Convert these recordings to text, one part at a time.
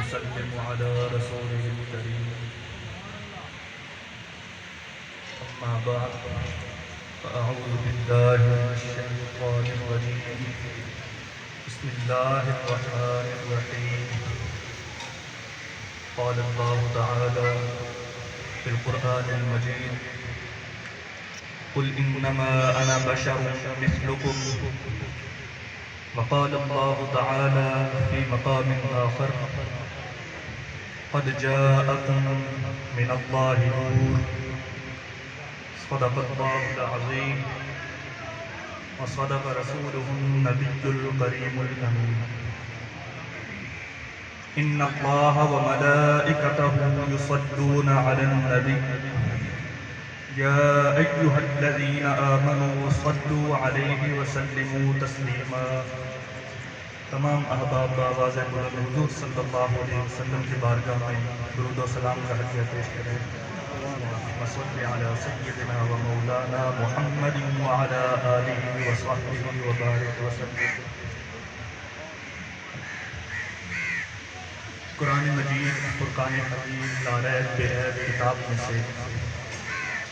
ونسلم على رسوله الكريم أما بعد فأعوذ بالله من الشيطان الرجيم بسم الله الرحمن الرحيم قال الله تعالى في القرآن المجيد قل إنما أنا بشر مثلكم وقال الله تعالى في مقام آخر قد جاءكم من الله نور صدق الله العظيم وصدق رسوله النبي الكريم الأمين إن الله وملائكته يصلون على النبي يا أيها الذين آمنوا صلوا عليه وسلموا تسليما تمام احباب بآواز بلند حضور صلی اللہ علیہ وسلم کی بارگاہ میں درود و سلام کا ہدیہ پیش کریں اللهم صل على سيدنا ومولانا محمد وعلى آله وصحبه وبارك وسلم. قرآن مجید فرقان حمید لا ریب بے عیب کتاب میں سے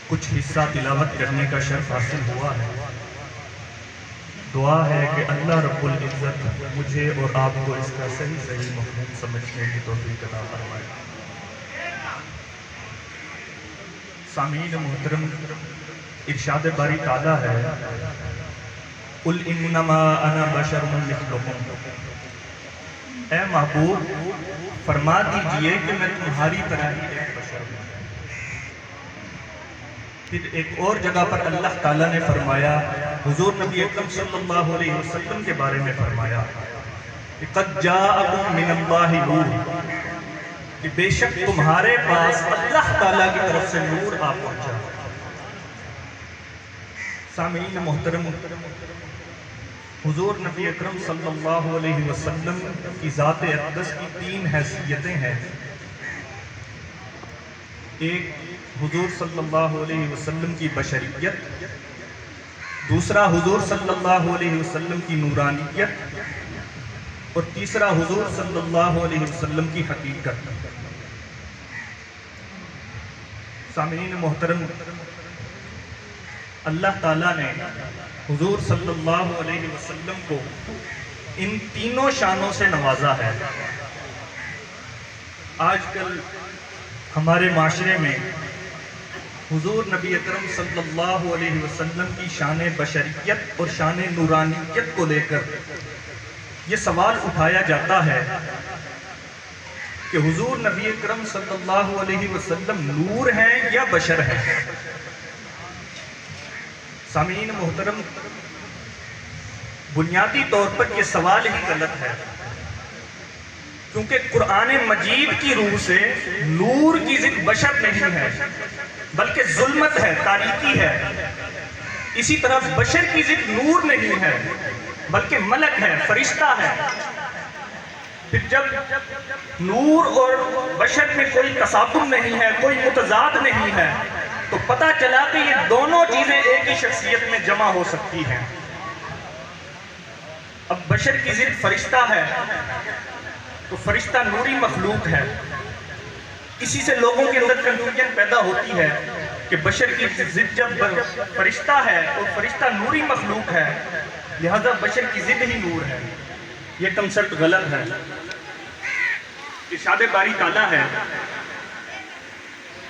کچھ حصہ تلاوت کرنے کا شرف حاصل ہوا ہے. دعا ہے کہ اللہ رب العزت مجھے اور آپ کو اس کا صحیح مفہوم سمجھنے کی توفیق عطا فرمائے. سامعین محترم، ارشاد باری تعالیٰ ہے قل انما انا بشر مثلکم، اے محبوب فرما دیجئے کہ میں تمہاری طرح ہی ایک بشر ہوں. پھر ایک اور جگہ پر اللہ تعالیٰ نے فرمایا، حضور نبی اکرم صلی اللہ علیہ وسلم کے بارے میں فرمایا قد جاءکم من اللہ نور، کہ بے شک تمہارے پاس اللہ تعالیٰ کی طرف سے نور آ پہنچا. سامعین محترم، حضور نبی اکرم صلی اللہ علیہ وسلم کی ذات اقدس کی 3 حیثیتیں ہیں. ایک حضور صلی اللہ علیہ وسلم کی بشریت، دوسرا حضور صلی اللہ علیہ وسلم کی نورانیت، اور تیسرا حضور صلی اللہ علیہ وسلم کی حقیقت. سامعین محترم، اللہ تعالیٰ نے حضور صلی اللہ علیہ وسلم کو ان تینوں شانوں سے نوازا ہے. آج کل ہمارے معاشرے میں حضور نبی اکرم صلی اللہ علیہ وسلم کی شان بشریت اور شان نورانیت کو لے کر یہ سوال اٹھایا جاتا ہے کہ حضور نبی اکرم صلی اللہ علیہ وسلم نور ہیں یا بشر ہیں. سامعین محترم، بنیادی طور پر یہ سوال ہی غلط ہے، کیونکہ قرآن مجید کی روح سے نور کی ضد بشر نہیں ہے بلکہ ظلمت ہے، تاریکی ہے. اسی طرح بشر کی ضد نور نہیں ہے بلکہ ملک ہے، فرشتہ ہے. پھر جب نور اور بشر میں کوئی تصادم نہیں ہے، کوئی متضاد نہیں ہے، تو پتہ چلا کہ یہ دونوں چیزیں ایک ہی شخصیت میں جمع ہو سکتی ہیں. اب بشر کی ضد فرشتہ ہے تو فرشتہ نوری مخلوق ہے. اسی سے لوگوں کے اندر کنفیوژن پیدا ہوتی ہے کہ بشر کی ضد جب فرشتہ ہے اور فرشتہ نوری مخلوق ہے، لہذا بشر کی ضد ہی نور ہے. یہ کنسپٹ غلط ہے. ارشاد باری تعالیٰ ہے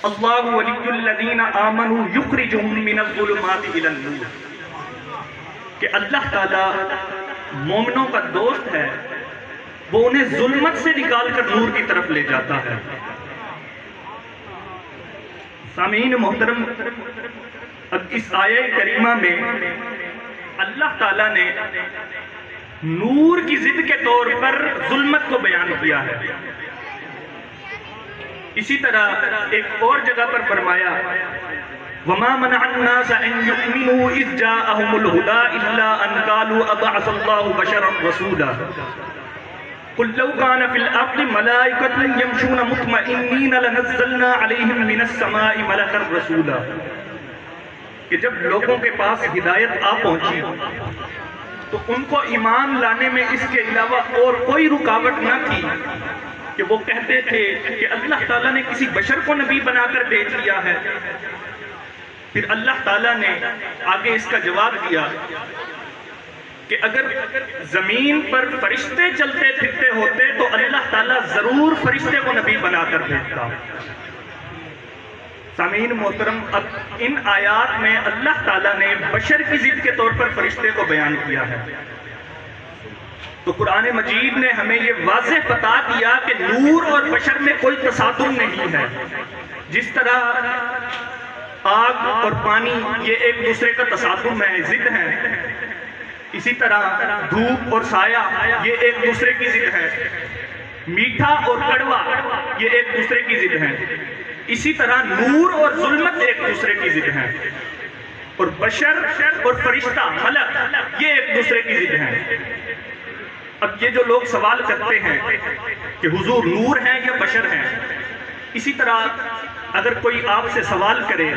اللہ ولی الذین آمنوا یخرجہم من الظلمات الی النور، کہ اللہ تعالیٰ مومنوں کا دوست ہے، وہ انہیں ظلمت سے نکال کر نور کی طرف لے جاتا ہے. سامعین محترم، اب اس آیہ کریمہ میں اللہ تعالیٰ نے نور کی ضد کے طور پر ظلمت کو بیان کیا ہے. اسی طرح ایک اور جگہ پر فرمایا وَمَا مَنَعَ النَّاسَ أَن يُؤْمِنُوا إِذْ جَاءَهُمُ الْهُدَىٰ إِلَّا أَن قَالُوا أَبَعَثَ اللَّهُ بَشَرًا رَّسُولًا قُلْ لَوْ كَانَ فِي الْأَرْضِ مَلَائِكَةٌ يَمْشُونَ مُطْمَئِنِّينَ لَنَزَّلْنَا عَلَيْهِم مِّنَ السَّمَاءِ مَلَكًا رَّسُولًا، کہ جب لوگوں کے پاس ہدایت آ پہنچی تو ان کو ایمان لانے میں اس کے علاوہ اور کوئی رکاوٹ نہ تھی کہ وہ کہتے تھے کہ اللہ تعالیٰ نے کسی بشر کو نبی بنا کر بھیج دیا ہے۔ پھر اللہ تعالیٰ نے آگے اس کا جواب دیا کہ اگر زمین پر فرشتے چلتے پھرتے ہوتے تو اللہ تعالیٰ ضرور فرشتے کو نبی بنا کر بھیجتا۔ سامعین محترم، اب ان آیات میں اللہ تعالیٰ نے بشر کی ضد کے طور پر فرشتے کو بیان کیا ہے۔ تو قرآن مجید نے ہمیں یہ واضح بتا دیا کہ نور اور بشر میں کوئی تصادم نہیں ہے۔ جس طرح آگ اور پانی یہ ایک دوسرے کا تصادم ہے، ضد ہے، اسی طرح دھوپ اور سایہ یہ ایک دوسرے کی ضد ہے، میٹھا اور کڑوا یہ ایک دوسرے کی ضد ہے، اسی طرح نور اور ظلمت ایک دوسرے کی ضد ہے، اور بشر اور فرشتہ ملک یہ ایک دوسرے کی ضد ہے۔ اب یہ جو لوگ سوال کرتے ہیں کہ حضور نور ہیں یا بشر ہیں، اسی طرح اگر کوئی آپ سے سوال کرے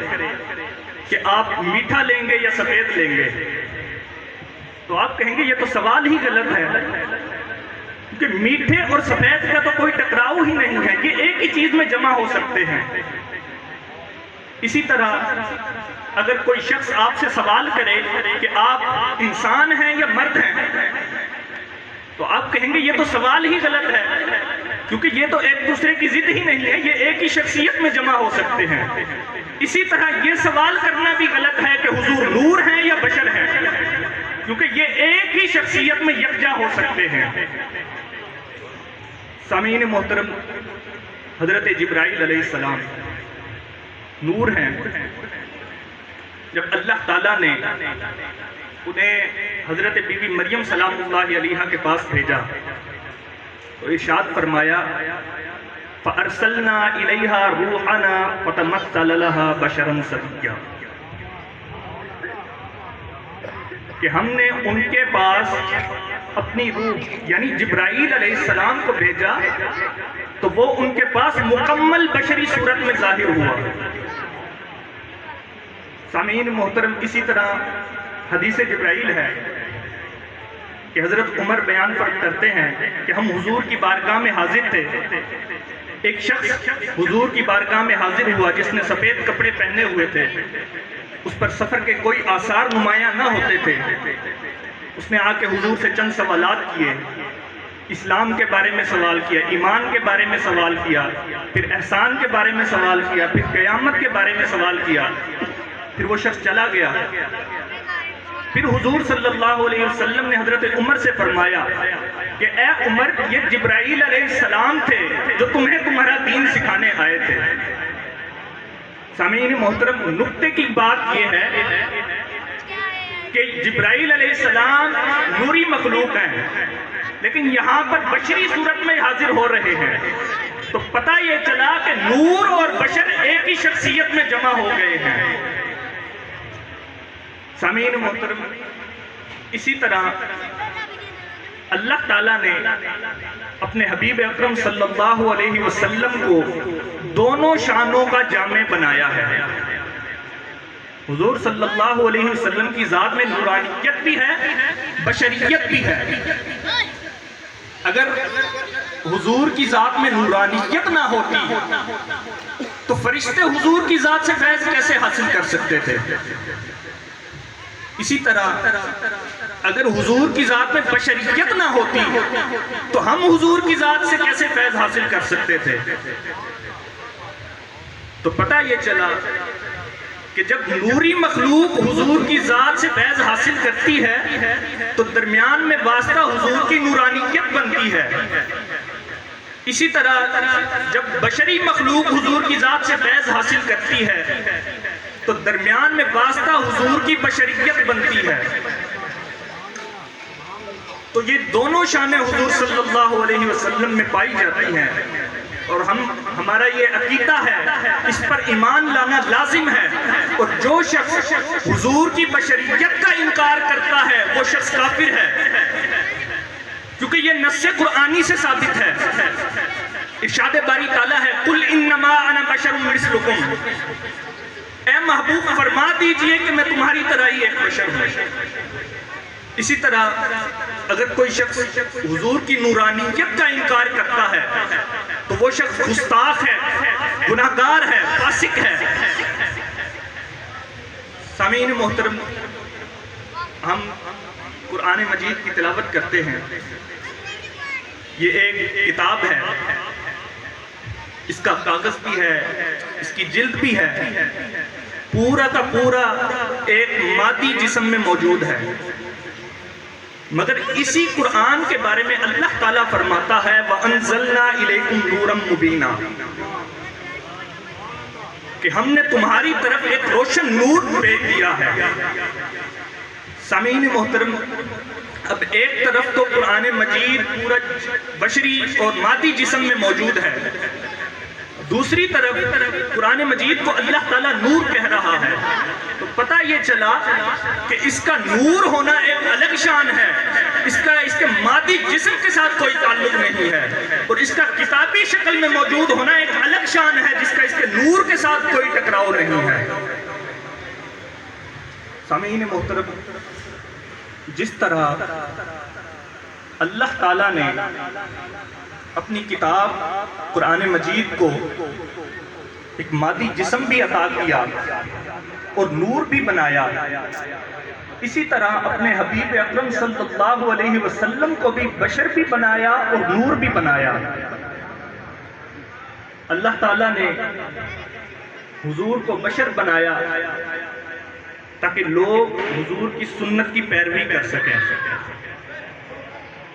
کہ آپ میٹھا لیں گے یا سفید لیں گے، تو آپ کہیں گے یہ تو سوال ہی غلط ہے، کیونکہ میٹھے اور سفید کا تو کوئی ٹکراؤ ہی نہیں ہے، یہ ایک ہی چیز میں جمع ہو سکتے ہیں۔ اسی طرح اگر کوئی شخص آپ سے سوال کرے کہ آپ انسان ہیں یا مرد ہیں، تو آپ کہیں گے یہ تو سوال ہی غلط ہے، کیونکہ یہ تو ایک دوسرے کی ضد ہی نہیں ہے، یہ ایک ہی شخصیت میں جمع ہو سکتے ہیں۔ اسی طرح یہ سوال کرنا بھی غلط ہے کہ حضور نور ہیں یا بشر ہیں، کیونکہ یہ ایک ہی شخصیت میں یکجا ہو سکتے ہیں۔ سامعین محترم، حضرت جبرائیل علیہ السلام نور ہیں۔ جب اللہ تعالیٰ نے انہیں حضرت بی بی مریم سلام اللہ علیہا کے پاس بھیجا تو ارشاد فرمایا فَأَرْسَلْنَا إِلَيْهَا رُوحَنَا فَتَمَثَّلَ لَهَا بَشَرًا سَوِيًّا، کہ ہم نے ان کے پاس اپنی روح یعنی جبرائیل علیہ السلام کو بھیجا تو وہ ان کے پاس مکمل بشری صورت میں ظاہر ہوا۔ سامعین محترم، اسی طرح حدیث جبرائیل ہے کہ حضرت عمر بیان کرتے ہیں کہ ہم حضور کی بارگاہ میں حاضر تھے، ایک شخص حضور کی بارگاہ میں حاضر ہوا جس نے سفید کپڑے پہنے ہوئے تھے، اس پر سفر کے کوئی آثار نمایاں نہ ہوتے تھے۔ اس نے آ کے حضور سے چند سوالات کیے، اسلام کے بارے میں سوال کیا، ایمان کے بارے میں سوال کیا، پھر احسان کے بارے میں سوال کیا، پھر قیامت کے بارے میں سوال کیا، پھر وہ شخص چلا گیا۔ پھر حضور صلی اللہ علیہ وسلم نے حضرت عمر سے فرمایا کہ اے عمر، یہ جبرائیل علیہ السلام تھے جو تمہیں تمہارا دین سکھانے آئے تھے۔ سامعین محترم، نکتے کی بات یہ ہے کہ جبرائیل علیہ السلام نوری مخلوق ہیں، لیکن یہاں پر بشری صورت میں حاضر ہو رہے ہیں، تو پتہ یہ چلا کہ نور اور بشر ایک ہی شخصیت میں جمع ہو گئے ہیں۔ سامعین محترم، اسی طرح اللہ تعالیٰ نے اپنے حبیب اکرم صلی اللہ علیہ وسلم کو دونوں شانوں کا جامع بنایا ہے۔ حضور صلی اللہ علیہ وسلم کی ذات میں نورانیت بھی ہے، بشریت بھی ہے۔ اگر حضور کی ذات میں نورانیت نہ ہوتی تو فرشتے حضور کی ذات سے فیض کیسے حاصل کر سکتے تھے؟ اسی طرح اگر حضور کی ذات میں بشریت نہ ہوتی تو ہم حضور کی ذات سے کیسے فیض حاصل کر سکتے تھے؟ تو پتہ یہ چلا کہ جب نوری مخلوق حضور کی ذات سے فیض حاصل کرتی ہے تو درمیان میں واسطہ حضور کی نورانیت بنتی ہے۔ اسی طرح جب بشری مخلوق حضور کی ذات سے فیض حاصل کرتی ہے تو درمیان میں واسطہ حضور کی بشریت بنتی ہے۔ تو یہ دونوں شانیں حضور صلی اللہ علیہ وسلم میں پائی جاتی ہیں، اور ہمارا یہ عقیدہ ہے، اس پر ایمان لانا لازم ہے، اور جو شخص حضور کی بشریت کا انکار کرتا ہے وہ شخص کافر ہے، کیونکہ یہ نص قرآنی سے ثابت ہے۔ ارشاد باری تعالیٰ ہے قُلْ إِنَّمَا أَنَا بَشَرٌ مِثْلُكُمْ، اے محبوب فرما دیجئے کہ میں تمہاری طرح ہی ایک بشر ہوں۔ اسی طرح اگر کوئی شخص حضور کی نورانیت کا انکار کرتا ہے تو وہ شخص گستاخ ہے، گناہگار ہے، فاسق ہے۔ سامعین محترم، ہم قرآن مجید کی تلاوت کرتے ہیں، یہ ایک کتاب ہے، اس کا کاغذ بھی ہے، اس کی جلد بھی ہے، پورا کا پورا ایک مادی جسم میں موجود ہے، مگر اسی قرآن کے بارے میں اللہ تعالیٰ فرماتا ہے وَأَنزَلْنَا إِلَيْكُمْ نُورًا مُبِينًا، کہ ہم نے تمہاری طرف ایک روشن نور بھیج دیا ہے۔ سامعین محترم، اب ایک طرف تو قرآن مجید پورا بشری اور مادی جسم میں موجود ہے، دوسری طرف قرآن مجید کو اللہ تعالیٰ نور کہہ رہا ہے، تو پتہ یہ چلا کہ اس کا نور ہونا ایک الگ شان ہے، اس کے مادی جسم کے ساتھ کوئی تعلق نہیں ہے، اور اس کا کتابی شکل میں موجود ہونا ایک الگ شان ہے جس کا اس کے نور کے ساتھ کوئی ٹکراؤ نہیں ہے۔ سامعین محترم، جس طرح اللہ تعالیٰ نے اپنی کتاب قرآن مجید کو ایک مادی جسم بھی عطا کیا اور نور بھی بنایا، اسی طرح اپنے حبیب اکرم صلی اللہ علیہ وسلم کو بھی بشر بھی بنایا اور نور بھی بنایا۔ اللہ تعالیٰ نے حضور کو بشر بنایا تاکہ لوگ حضور کی سنت کی پیروی کر سکیں،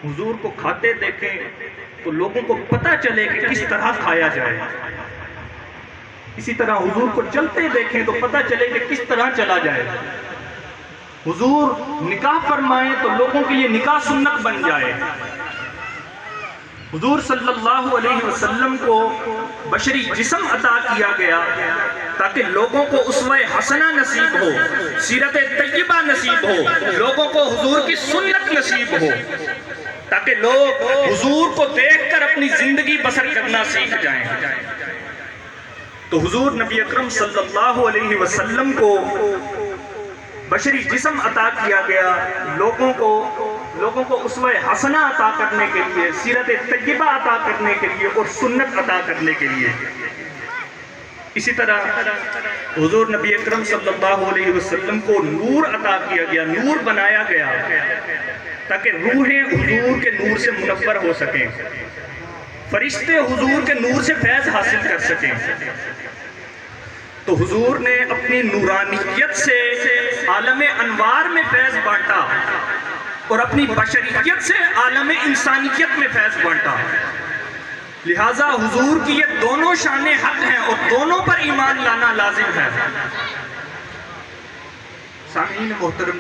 حضور کو کھاتے دیکھیں تو لوگوں کو پتہ چلے کہ کس طرح کھایا جائے، اسی طرح حضور کو چلتے دیکھیں تو پتہ چلے کہ کس طرح چلا جائے، حضور نکاح فرمائیں تو لوگوں کے لیے نکاح سنت بن جائے۔ حضور صلی اللہ علیہ وسلم کو بشری جسم عطا کیا گیا تاکہ لوگوں کو اسوہ حسنہ نصیب ہو، سیرت طیبہ نصیب ہو، لوگوں کو حضور کی سنت نصیب ہو، تاکہ لوگ حضور کو دیکھ کر اپنی زندگی بسر کرنا سیکھ جائیں۔ تو حضور نبی اکرم صلی اللہ علیہ وسلم کو بشری جسم عطا کیا گیا لوگوں کو اسوہ حسنہ عطا کرنے کے لیے، سیرت طیبہ عطا کرنے کے لیے اور سنت عطا کرنے کے لیے۔ اسی طرح حضور نبی اکرم صلی اللہ علیہ وسلم کو نور عطا کیا گیا، نور بنایا گیا تاکہ روحیں حضور کے نور سے منور ہو سکیں، فرشتے حضور کے نور سے فیض حاصل کر سکیں۔ تو حضور نے اپنی نورانیت سے عالم انوار میں فیض بانٹا اور اپنی بشریت سے عالم انسانیت میں فیض بانٹا، لہٰذا حضور کی یہ دونوں شانیں حق ہیں اور دونوں پر ایمان لانا لازم ہے۔ سامعین محترم،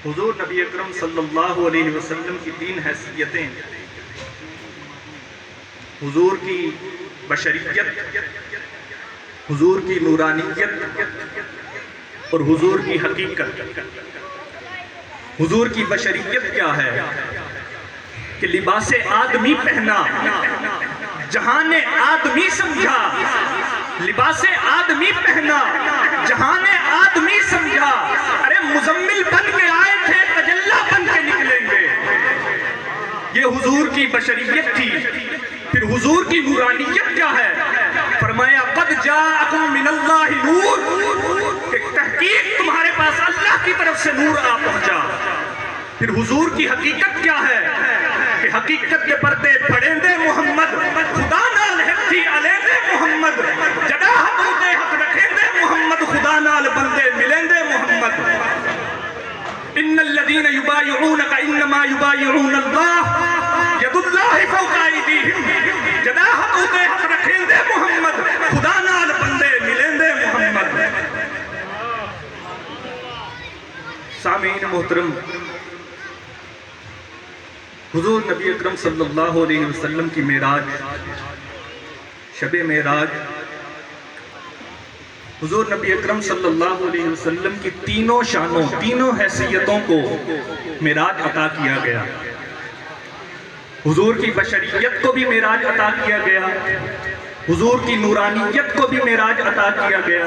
حضور نبی اکرم صلی اللہ علیہ وسلم کی تین حیثیتیں، حضور کی بشریت، حضور کی نورانیت اور حضور کی حقیقت۔ حضور کی بشریت کیا ہے کہ لباس آدمی پہنا، جہان آدمی سمجھا، لباس آدمی پہنا، جہان آدمی سمجھا، ارے مزمل بن کے آئے تھے تجلی بن کے نکلیں گے، یہ حضور کی بشریت تھی۔ پھر حضور کی نورانیت کیا ہے؟ فرمایا قد جاءکم من اللہ نور، کہ تحقیق تمہارے پاس اللہ کی طرف سے نور آ پہنچا۔ پھر حضور کی حقیقت کیا ہے کہ حقیقت کے پردے پڑیں دے محمد، خدا نال حق تھی علیہ دے محمد، جدا حق دے حق رکھیں دے محمد، خدا نال بندے ملیں دے محمد۔ ان الذین یبایعونک انما یبایعون اللہ ید اللہ فوق ایدیہم، جدا حق دے حق رکھیں دے محمد، خدا نال بندے ملیں دے محمد۔ سامعین محترم، حضور نبی اکرم صلی اللہ علیہ وسلم کی معراج، شب معراج، حضور نبی اکرم صلی اللہ علیہ وسلم کی تینوں شانوں، تینوں حیثیتوں کو معراج عطا کیا گیا۔ حضور کی بشریت کو بھی معراج عطا کیا گیا، حضور کی نورانیت کو بھی معراج عطا کیا گیا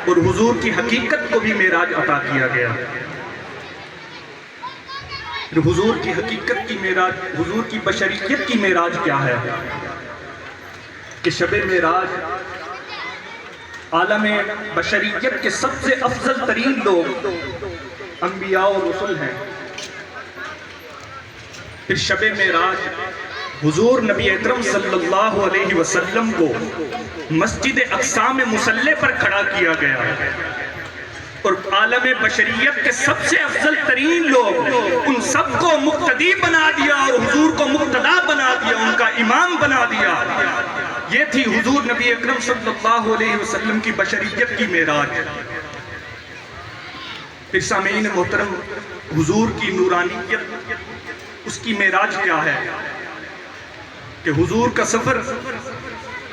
اور حضور کی حقیقت کو بھی معراج عطا کیا گیا۔ حضور کی حقیقت کی معراج، حضور کی بشریت کی معراج کیا ہے؟ کہ شب معراج عالم بشریت کے سب سے افضل ترین لوگ انبیاء و رسل ہیں۔ پھر شب معراج حضور نبی اکرم صلی اللہ علیہ وسلم کو مسجد اقصی میں مصلی پر کھڑا کیا گیا، اور عالم بشریت کے سب سے افضل ترین لوگ ان سب کو مقتدی بنا دیا اور حضور کو مقتدا بنا دیا، ان کا امام بنا دیا۔ یہ تھی حضور نبی اکرم صلی اللہ علیہ وسلم کی بشریت کی معراج۔ پھر سامعین محترم، حضور کی نورانیت، اس کی معراج کیا ہے؟ کہ حضور کا سفر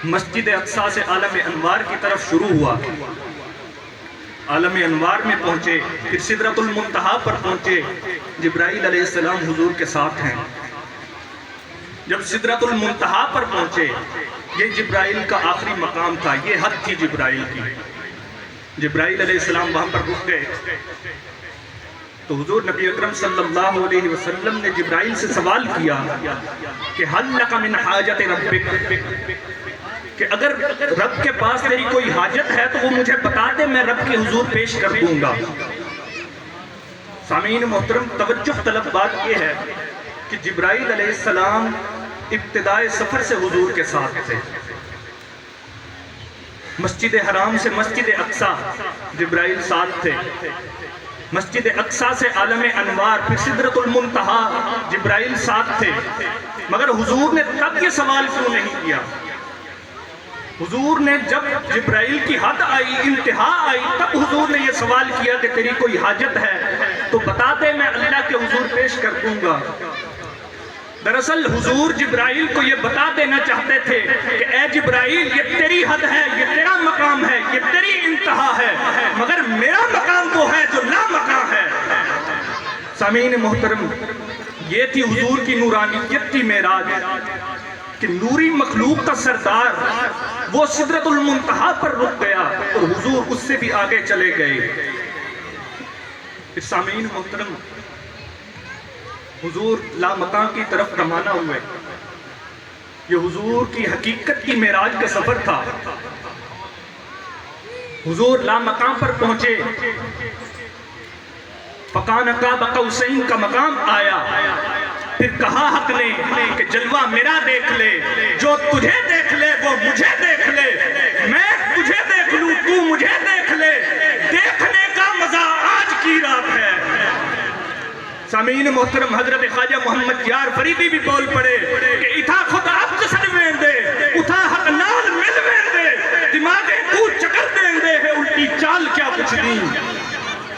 مسجد اقصی سے عالم انوار کی طرف شروع ہوا، عالم انوار میں پہنچے، پھر سدرۃ المنتہا پر پہنچے، جبرائیل علیہ السلام حضور کے ساتھ ہیں۔ جب سدرۃ المنتہا پر پہنچے، یہ جبرائیل کا آخری مقام تھا، یہ حد تھی جبرائیل کی۔ جبرائیل علیہ السلام وہاں پر رک گئے تو حضور نبی اکرم صلی اللہ علیہ وسلم نے جبرائیل سے سوال کیا کہ حل لک من حاجت ربک، کہ اگر رب کے پاس تیری کوئی حاجت ہے تو وہ مجھے بتا دے، میں رب کے حضور پیش کر دوں گا۔ سامعین محترم، توجہ طلب بات یہ ہے کہ جبرائیل علیہ السلام ابتدائے سفر سے حضور کے ساتھ تھے۔ مسجد حرام سے مسجد اقصی جبرائیل ساتھ تھے، مسجد اقصی سے عالم انوار، پھر سدرۃ المنتہا جبرائیل ساتھ تھے، مگر حضور نے تب یہ سوال کیوں نہیں کیا؟ حضور نے جب جبرائیل کی حد آئی، انتہا آئی، تب حضور نے یہ سوال کیا کہ تیری کوئی حاجت ہے تو بتا دے، میں اللہ کے حضور پیش کر دوں گا۔ دراصل حضور جبرائیل کو یہ بتا دینا چاہتے تھے کہ اے جبرائیل، یہ تیری حد ہے، یہ تیرا مقام ہے، یہ تیری انتہا ہے، مگر میرا مقام وہ ہے جو لا مقام ہے۔ سامعین محترم، یہ تھی حضور کی نورانیت کی معراج، کہ نوری مخلوق کا سردار وہ سدرۃ المنتہا پر رک گیا اور حضور اس سے بھی آگے چلے گئے۔ سامعین محترم، حضور لامکان کی طرف روانہ ہوئے۔ یہ حضور کی حقیقت کی معراج کا سفر تھا۔ حضور لامکان پر پہنچے، فکان قاب قوسین کا مقام آیا، پھر کہا حق نے کہ جلوہ میرا دیکھ لے، جو تجھے دیکھ لے وہ مجھے دیکھ لے، میں تجھے دیکھ لوں تو مجھے دیکھ لے، دیکھنے کا مزہ آج کی رات ہے۔ سامعین محترم، حضرت خواجہ محمد یار فریدی بھی بول پڑے کہ اتھا خود عبد سنوین دے، اتھا حق نال ملوین دے، دماغے کو چکر دیں دے ہے، الٹی چال کیا کچھ دی،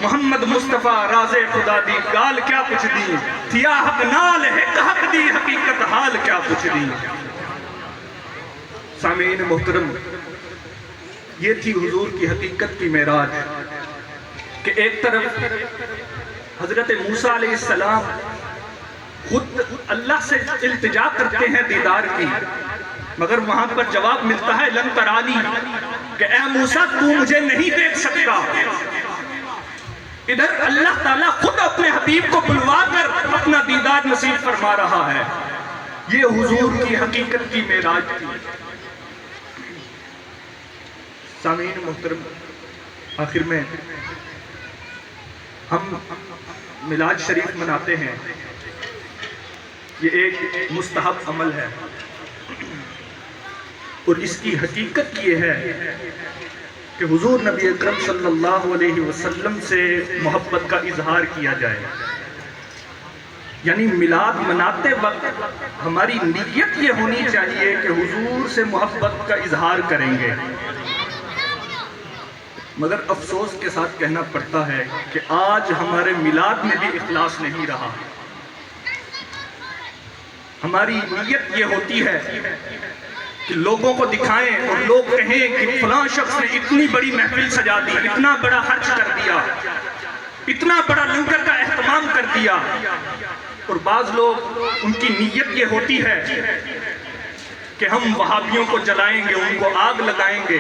محمد مصطفیٰ راز خدا دی گال کیا کچھ دی، تھیا حق نال حق حق دی حقیقت حال کیا کچھ دی۔ سامعین محترم، یہ تھی حضور کی حقیقت کی معراج، کہ ایک طرف حضرت موسیٰ علیہ السلام خود اللہ سے التجا کرتے ہیں دیدار کی، مگر وہاں پر جواب ملتا ہے لن ترانی، کہ اے موسیٰ تو مجھے نہیں دیکھ سکتا۔ ادھر اللہ تعالیٰ خود اپنے حبیب کو بلوا کر اپنا دیدار نصیب فرما رہا ہے۔ یہ حضور کی حقیقت کی معراج تھی۔ سامعین محترم، آخر میں ہم میلاد شریف مناتے ہیں، یہ ایک مستحب عمل ہے، اور اس کی حقیقت یہ ہے کہ حضور نبی اکرم صلی اللہ علیہ وسلم سے محبت کا اظہار کیا جائے۔ یعنی میلاد مناتے وقت ہماری نیت یہ ہونی چاہیے کہ حضور سے محبت کا اظہار کریں گے، مگر افسوس کے ساتھ کہنا پڑتا ہے کہ آج ہمارے میلاد میں بھی اخلاص نہیں رہا۔ ہماری نیت یہ ہوتی ہے کہ لوگوں کو دکھائیں اور لوگ کہیں کہ فلاں شخص نے اتنی بڑی محفل سجا دی، اتنا بڑا خرچ کر دیا، اتنا بڑا لنگر کا اہتمام کر دیا، اور بعض لوگ ان کی نیت یہ ہوتی ہے کہ ہم وہابیوں کو جلائیں گے، ان کو آگ لگائیں گے۔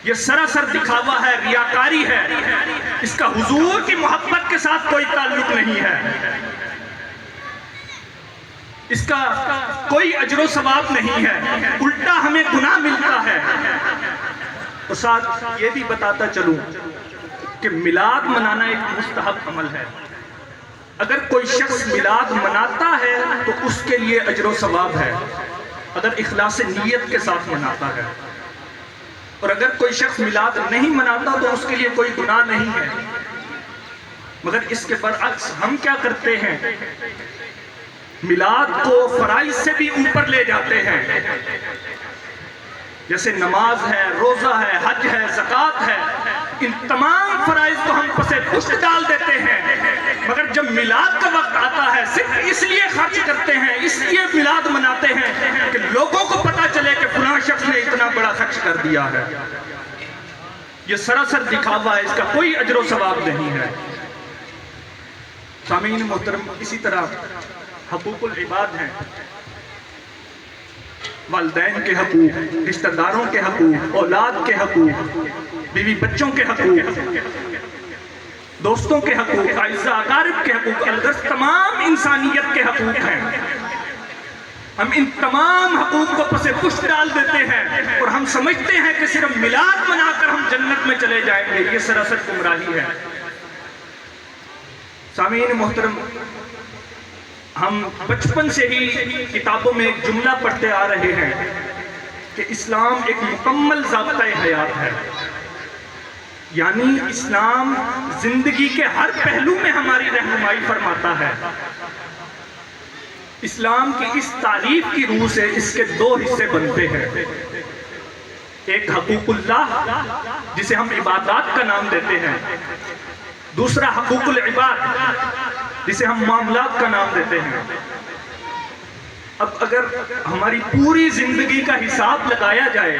یہ سراسر دکھاوا ہے، ریاکاری ہے، اس کا حضور کی محبت کے ساتھ کوئی تعلق نہیں ہے۔ اس کا کوئی اجر و ثواب نہیں ہے، الٹا ہمیں گناہ ملتا ہے۔ اور ساتھ یہ بھی بتاتا چلوں کہ میلاد منانا ایک مستحب عمل ہے۔ اگر کوئی شخص میلاد مناتا ہے تو اس کے لیے اجر و ثواب ہے، اگر اخلاص نیت کے ساتھ مناتا ہے۔ اور اگر کوئی شخص میلاد نہیں مناتا تو اس کے لیے کوئی گناہ نہیں ہے۔ مگر اس کے برعکس ہم کیا کرتے ہیں؟ میلاد کو فرائض سے بھی اوپر لے جاتے ہیں، جیسے نماز ہے، روزہ ہے، حج ہے، زکوٰۃ ہے، ان تمام فرائض کو ہم پسے پشت ڈال دیتے ہیں۔ مگر جب میلاد کا وقت آتا ہے صرف اس لیے خرچ کرتے ہیں، اس لیے میلاد مناتے ہیں کہ لوگوں کو پتا چلے کہ فلاں شخص نے اتنا بڑا خرچ کر دیا ہے۔ یہ سراسر دکھاوا ہے، اس کا کوئی اجر و ثواب نہیں ہے۔ سامعین محترم، اسی طرح حقوق العباد ہیں، والدین کے حقوق، رشتہ داروں کے حقوق، اولاد کے حقوق، بیوی بچوں کے حقوق، دوستوں کے حقوق، اعزاء اقارب کے حقوق، الغرض تمام انسانیت کے حقوق ہیں۔ ہم ان تمام حقوق کو پسے پشت ڈال دیتے ہیں اور ہم سمجھتے ہیں کہ صرف میلاد منا کر ہم جنت میں چلے جائیں گے۔ یہ سراسر گمراہی ہے۔ سامعین محترم، ہم بچپن سے ہی کتابوں میں ایک جملہ پڑھتے آ رہے ہیں کہ اسلام ایک مکمل ضابطۂ حیات ہے، یعنی اسلام زندگی کے ہر پہلو میں ہماری رہنمائی فرماتا ہے۔ اسلام کی اس تعریف کی روح سے اس کے دو حصے بنتے ہیں، ایک حقوق اللہ جسے ہم عبادات کا نام دیتے ہیں، دوسرا حقوق العباد جسے ہم معاملات کا نام دیتے ہیں۔ اب اگر ہماری پوری زندگی کا حساب لگایا جائے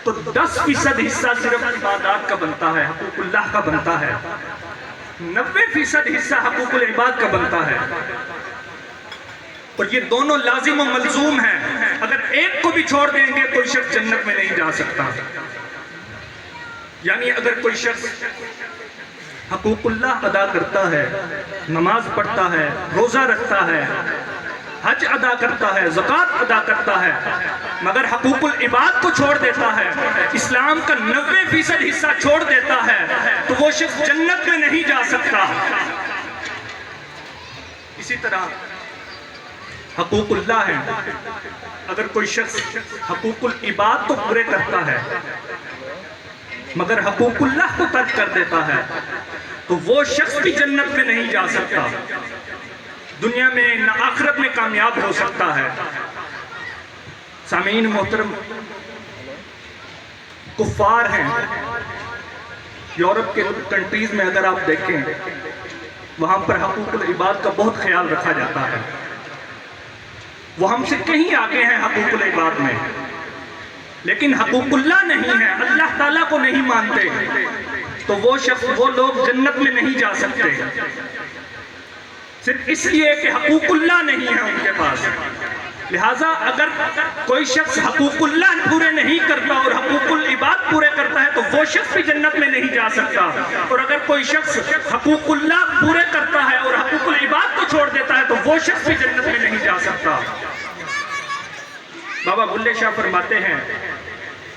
تو 10% حصہ صرف عبادات کا بنتا ہے، حقوق اللہ کا بنتا ہے، 90% حصہ حقوق العباد کا بنتا ہے۔ اور یہ دونوں لازم و ملزوم ہیں، اگر ایک کو بھی چھوڑ دیں گے کوئی شخص جنت میں نہیں جا سکتا۔ یعنی اگر کوئی شخص حقوق اللہ ادا کرتا ہے، نماز پڑھتا ہے، روزہ رکھتا ہے، حج ادا کرتا ہے، زکوٰۃ ادا کرتا ہے، مگر حقوق العباد کو چھوڑ دیتا ہے، اسلام کا 90% حصہ چھوڑ دیتا ہے، تو وہ شخص جنت میں نہیں جا سکتا۔ اسی طرح حقوق اللہ ہیں، اگر کوئی شخص حقوق العباد تو پورے کرتا ہے مگر حقوق اللہ کو ترک کر دیتا ہے تو وہ شخص بھی جنت میں نہیں جا سکتا، دنیا میں نہ آخرت میں کامیاب ہو سکتا ہے۔ سامعین محترم، کفار ہیں، یورپ کے کنٹریز میں اگر آپ دیکھیں وہاں پر حقوق العباد کا بہت خیال رکھا جاتا ہے، وہ ہم سے کہیں آگے ہیں حقوق العباد میں، لیکن حقوق اللہ نہیں ہے، اللہ تعالیٰ کو نہیں مانتے، تو وہ لوگ جنت میں نہیں جا سکتے، صرف اس لیے کہ حقوق اللہ نہیں ہے ان کے پاس۔ لہٰذا اگر کوئی شخص حقوق اللہ پورے نہیں کرتا اور حقوق العباد پورے کرتا ہے تو وہ شخص بھی جنت میں نہیں جا سکتا، اور اگر کوئی شخص حقوق اللہ پورے کرتا ہے اور حقوق العباد کو چھوڑ دیتا ہے تو وہ شخص بھی جنت میں نہیں جا سکتا۔ بابا بلے شاہ فرماتے ہیں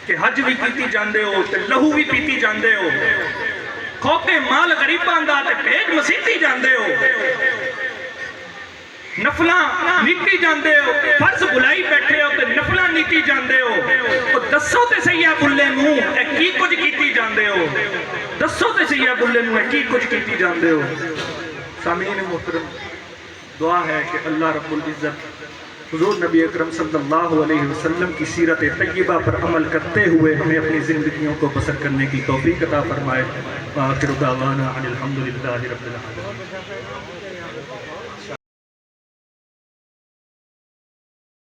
کہ حج بھی کیتی جاندے ہو تے لہو بھی پیتی جاندے ہو، کھوکے مال غریباں دا تے بھیج مسیتی جاندے ہو، نفلاں نیتی جاندے ہو، فرض بلائی بیٹھے ہو تے نفلاں نیتی جاندے ہو، اور دسو تے سیاح بلے نوں اے کی کچھ کیتی جاندے ہو، دسو تے سیاح بلے نوں اے کی کچھ کیتی جاندے ہو۔ سامعین محترم، دعا ہے کہ اللہ رب العزت حضور نبی اکرم صلی اللہ علیہ وسلم کی سیرت طیبہ پر عمل کرتے ہوئے ہمیں اپنی زندگیوں کو بسر کرنے کی توفیق عطا فرمائے۔ آخر دعوانا ان الحمدللہ رب العالمین۔